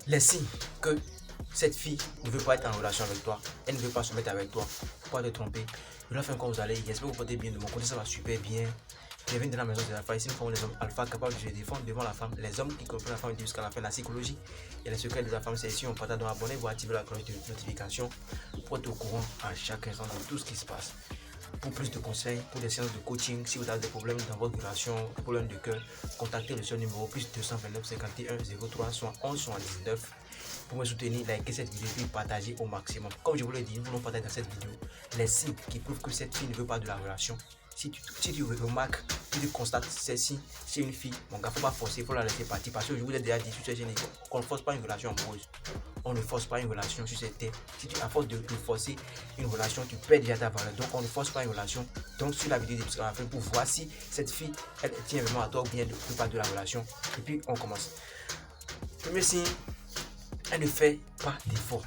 Les signes que cette fille ne veut pas être en relation avec toi, elle ne veut pas se mettre avec toi, faut pas te tromper. Je leur fais encore vous allez, j'espère que vous portez bien de mon côté, ça va super bien. Bienvenue dans la maison des alphas. Ici, nous formons les hommes alpha capables de se défendre devant la femme. Les hommes qui comprennent la femme jusqu'à la fin de la psychologie et les secrets de la femme. C'est ici, on partage. Donc, abonnez-vous, activez la cloche de notification pour être au courant à chaque instant de tout ce qui se passe. Pour plus de conseils, pour des séances de coaching, si vous avez des problèmes dans votre relation, des problèmes de cœur, contactez le seul numéro plus 229 51 03 71 79. Pour me soutenir, likez cette vidéo et partagez au maximum. Comme je vous l'ai dit, nous voulons partager dans cette vidéo les signes qui prouvent que cette fille ne veut pas de la relation. Si tu remarques, si tu constates ces signes chez une fille, mon gars, faut pas forcer, il faut la laisser partir. Parce que je vous ai déjà dit, qu'on ne force pas une relation amoureuse. On ne force pas une relation sur cette terre. Si tu à force de forcer une relation, tu perds déjà ta valeur. Donc on ne force pas une relation. Donc sur la vidéo de la fin pour voir si cette fille, elle tient vraiment à toi ou bien ne veut pas de la relation. Et puis on commence. Premier signe, elle ne fait pas d'effort.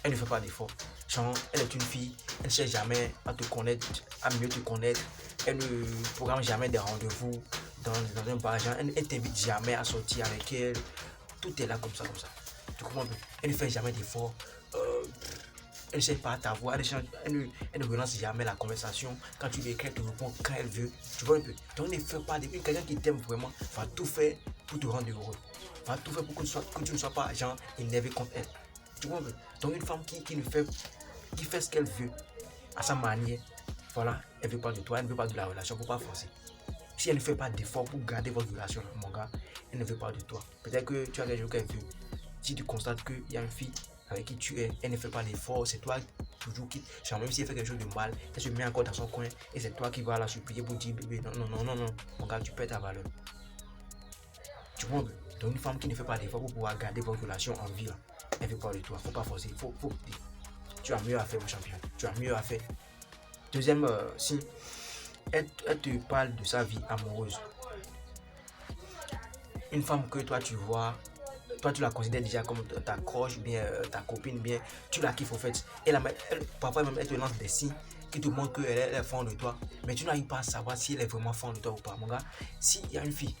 Elle ne fait pas d'effort. Genre, elle est une fille, elle ne cherche jamais à te connaître, à mieux te connaître. Elle ne programme jamais des rendez-vous dans un bar. Elle ne t'invite jamais à sortir avec elle. Tout est là comme ça, comme ça. Tu comprends? Elle ne fait jamais d'effort. Elle ne cherche pas à t'avoir. Elle ne relance jamais la conversation. Quand tu lui écris, elle te répond quand elle veut. Tu vois un peu? Donc, elle ne fait pas d'effort. Quelqu'un qui t'aime vraiment va tout faire pour te rendre heureux. Va tout faire pour que tu ne sois pas genre énervé contre elle. Tu vois un peu? Donc, une femme qui fait ce qu'elle veut à sa manière, voilà, elle ne veut pas de toi, elle ne veut pas de la relation, il ne faut pas forcer. Si elle ne fait pas d'effort pour garder votre relation, mon gars, elle ne veut pas de toi. Peut-être que tu as quelque chose qu'elle veut. Si tu constates qu'il y a une fille avec qui tu es, elle ne fait pas d'effort, c'est toi toujours qui, genre même si elle fait quelque chose de mal, elle se met encore dans son coin et c'est toi qui vas la supplier pour dire bébé, non, mon gars, tu perds ta valeur. Tu vois, donc une femme qui ne fait pas d'effort pour pouvoir garder votre relation en vie, elle ne veut pas de toi, il ne faut pas forcer, tu as mieux à faire, mon champion. Tu as mieux à faire. Deuxième signe, elle te parle de sa vie amoureuse. Une femme que toi tu vois, toi tu la considères déjà comme ta croche, bien ta copine, bien tu la kiffes au fait. Parfois même elle te lance des signes qui te montrent qu'elle est fan de toi, mais tu n'arrives pas à savoir si elle est vraiment fan de toi ou pas. Mon gars, s'il y a une fille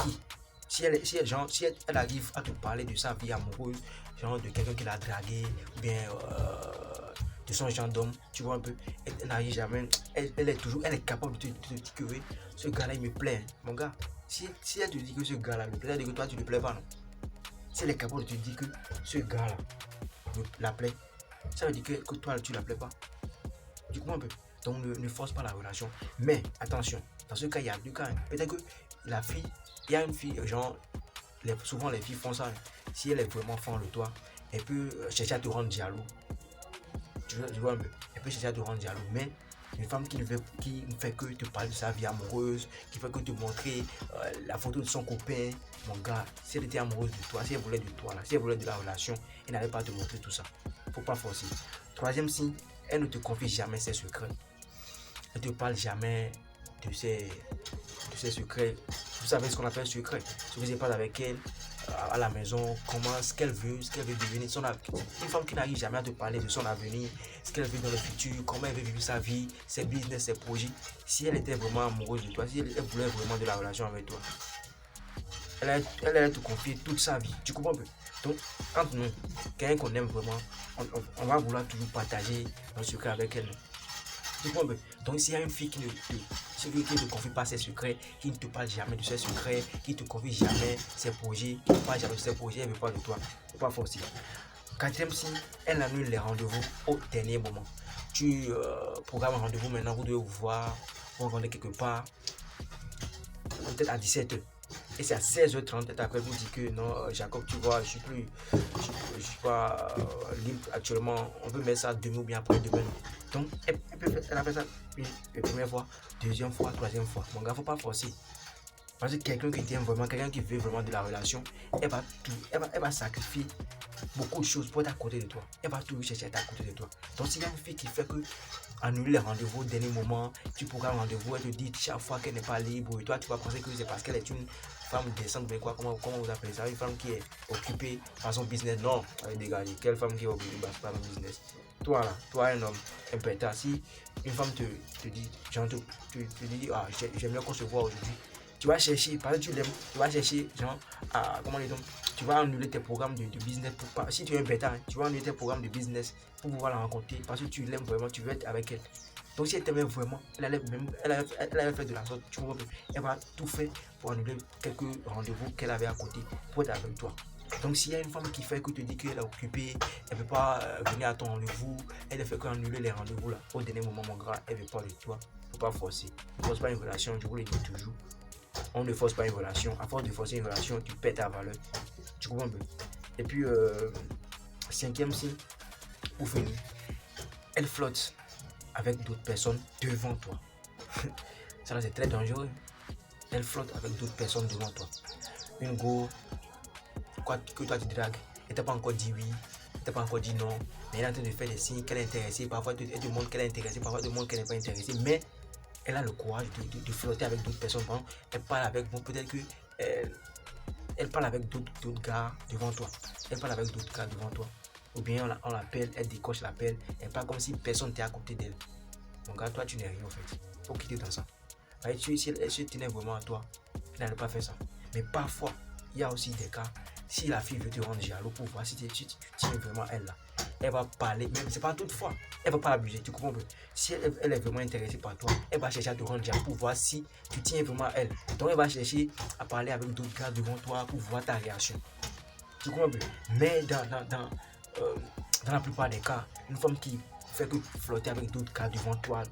qui, si elle arrive à te parler de sa vie amoureuse, genre de quelqu'un qui l'a dragué, ou bien de son genre d'homme, tu vois un peu, elle n'arrive jamais, elle est capable de te dire que oui, ce gars-là il me plaît, mon gars. Si elle te dit que ce gars-là me plaît, elle dit que toi tu ne plais pas, non. Si elle est capable de te dire que ce gars-là la plaît, ça veut dire que toi tu la plais pas. Tu comprends un peu? Donc ne force pas la relation. Mais attention, dans ce cas, il y a deux cas. Peut-être que la fille, il y a une fille, genre, souvent les filles font ça. Si elle est vraiment fan de toi, elle peut chercher à te rendre jaloux. Tu vois un peu? Elle peut chercher à te rendre jaloux. Mais une femme qui ne fait que te parler de sa vie amoureuse, qui fait que te montrer la photo de son copain, mon gars, si elle était amoureuse de toi, si elle voulait de toi, là, si elle voulait de la relation, elle n'allait pas te montrer tout ça. Faut pas forcer. Troisième signe, elle ne te confie jamais ses secrets. Elle ne te parle jamais de ses secrets. Vous savez ce qu'on appelle secret. Si vous n'êtes pas avec elle à la maison, comment, ce qu'elle veut devenir, une femme qui n'arrive jamais à te parler de son avenir, ce qu'elle veut dans le futur, comment elle veut vivre sa vie, ses business, ses projets. Si elle était vraiment amoureuse de toi, si elle voulait vraiment de la relation avec toi, elle allait te confier toute sa vie. Tu comprends un peu? Donc, entre nous, quelqu'un qu'on aime vraiment, on va vouloir toujours partager nos secrets avec elle. Tu comprends un peu? Donc, s'il y a une fille qui ne te confie pas ses secrets, qui ne te parle jamais de ses secrets, qui ne te confie jamais ses projets, qui ne parle jamais de ses projets, elle ne veut pas de toi. Il ne faut pas forcer. Quatrième signe, elle annule les rendez-vous au dernier moment. Tu programmes un rendez-vous maintenant, vous devez vous voir, vous rencontrez quelque part, peut-être à 17h. Et c'est à 16h30, peut-être après vous dites que non, Jacob, tu vois, je suis pas libre actuellement, on peut mettre ça demain ou bien après demain. Donc, elle a fait ça une première fois, deuxième fois, troisième fois. Mon gars, faut pas forcer. Parce que quelqu'un qui t'aime vraiment, quelqu'un qui veut vraiment de la relation, elle va sacrifier beaucoup de choses pour être à côté de toi. Elle va toujours chercher à être à côté de toi. Donc, s'il y a une fille qui fait que annuler les rendez-vous au dernier moment, tu programmes un rendez-vous, elle te dit chaque fois qu'elle n'est pas libre, et toi, tu vas penser que c'est parce qu'elle est une femme décente, mais quoi, comment vous appelez ça? Une femme qui est occupée par son business. Non, elle est dégagée. Quelle femme qui est occupée par son business? Toi, là, toi, un homme impétent, si une femme te dit, genre, te dit, ah, j'aimerais qu'on se voit aujourd'hui. Tu vas chercher, parce que tu l'aimes, tu vas chercher, genre, comment les hommes, tu vas annuler tes programmes de business. Si tu es un bêta, tu vas annuler tes programmes de business pour pouvoir la rencontrer parce que tu l'aimes vraiment, tu veux être avec elle. Donc si elle t'aimait vraiment, elle allait faire de la sorte, tu vois, elle va tout faire pour annuler quelques rendez-vous qu'elle avait à côté pour être avec toi. Donc s'il y a une femme qui fait que te dit qu'elle est occupée, elle ne peut pas venir à ton rendez-vous, elle ne fait qu'annuler les rendez-vous là, au dernier moment mon gars, elle ne veut pas de toi, il ne faut pas forcer. Ne force pas une relation, je vous le dis toujours. On ne force pas une relation. À force de forcer une relation, tu perds ta valeur. Tu comprends un peu? Et puis, cinquième signe, pour finir, elle flotte avec d'autres personnes devant toi. Ça là, c'est très dangereux. Elle flotte avec d'autres personnes devant toi. Une go, quoi que toi tu dragues, elle t'a pas encore dit oui, elle t'a pas encore dit non, mais elle est en train de faire des signes qu'elle est intéressée. Parfois, elle te montre qu'elle est intéressée, parfois, elle te montre qu'elle n'est pas intéressée, mais elle a le courage de flotter avec d'autres personnes. Par exemple, elle parle avec vous, peut-être que elle parle avec d'autres gars devant toi. Elle parle avec d'autres gars devant toi. Ou bien on l'appelle, elle décoche l'appel, elle parle comme si personne n'était à côté d'elle. Mon gars, toi tu n'es rien en fait. Il faut quitter dans ça. Si elle se tenait vraiment à toi, elle n'allait pas faire ça. Mais parfois, il y a aussi des cas, si la fille veut te rendre jaloux pour voir si tu tiens vraiment elle là, elle va parler, même c'est pas toutefois, elle va pas abuser, tu comprends? Si elle est vraiment intéressée par toi, elle va chercher à te rendre jaloux pour voir si tu tiens vraiment à elle. Donc elle va chercher à parler avec d'autres gars devant toi pour voir ta réaction. Tu comprends? Mais dans la plupart des cas, une femme qui fait que flotter avec d'autres gars devant toi,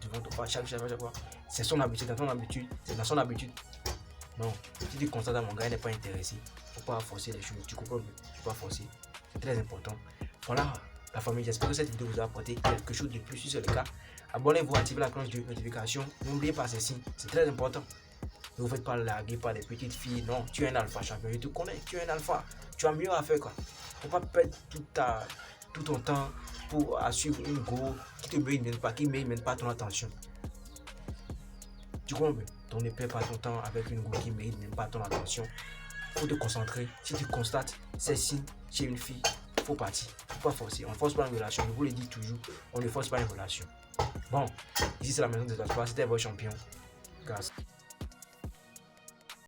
chaque fois, c'est son habitude, c'est dans son habitude. Non, si tu constates à mon gars, il n'est pas intéressé, il ne faut pas forcer les choses, tu comprends? Il ne faut pas forcer, c'est très important. Voilà la famille, j'espère que cette vidéo vous a apporté quelque chose de plus. Si c'est le cas, abonnez-vous, activez la cloche de notification, n'oubliez pas ces signes, c'est très important. Ne vous faites pas larguer par les petites filles, non, tu es un alpha champion, je te connais, tu es un alpha, tu as mieux à faire quoi. Il ne faut pas perdre tout ton temps pour suivre une go qui te mérite pas, qui ne mérite pas ton attention. Tu comprends? Donc ne perds pas ton temps avec une go qui ne mérite même pas ton attention. Il faut te concentrer. Si tu constates ces signes chez une fille, il faut partir. Il ne faut pas forcer. On ne force pas une relation. Je vous le dis toujours, on ne force pas une relation. Bon, ici c'est la maison des espoirs. C'était votre champion. Grâce.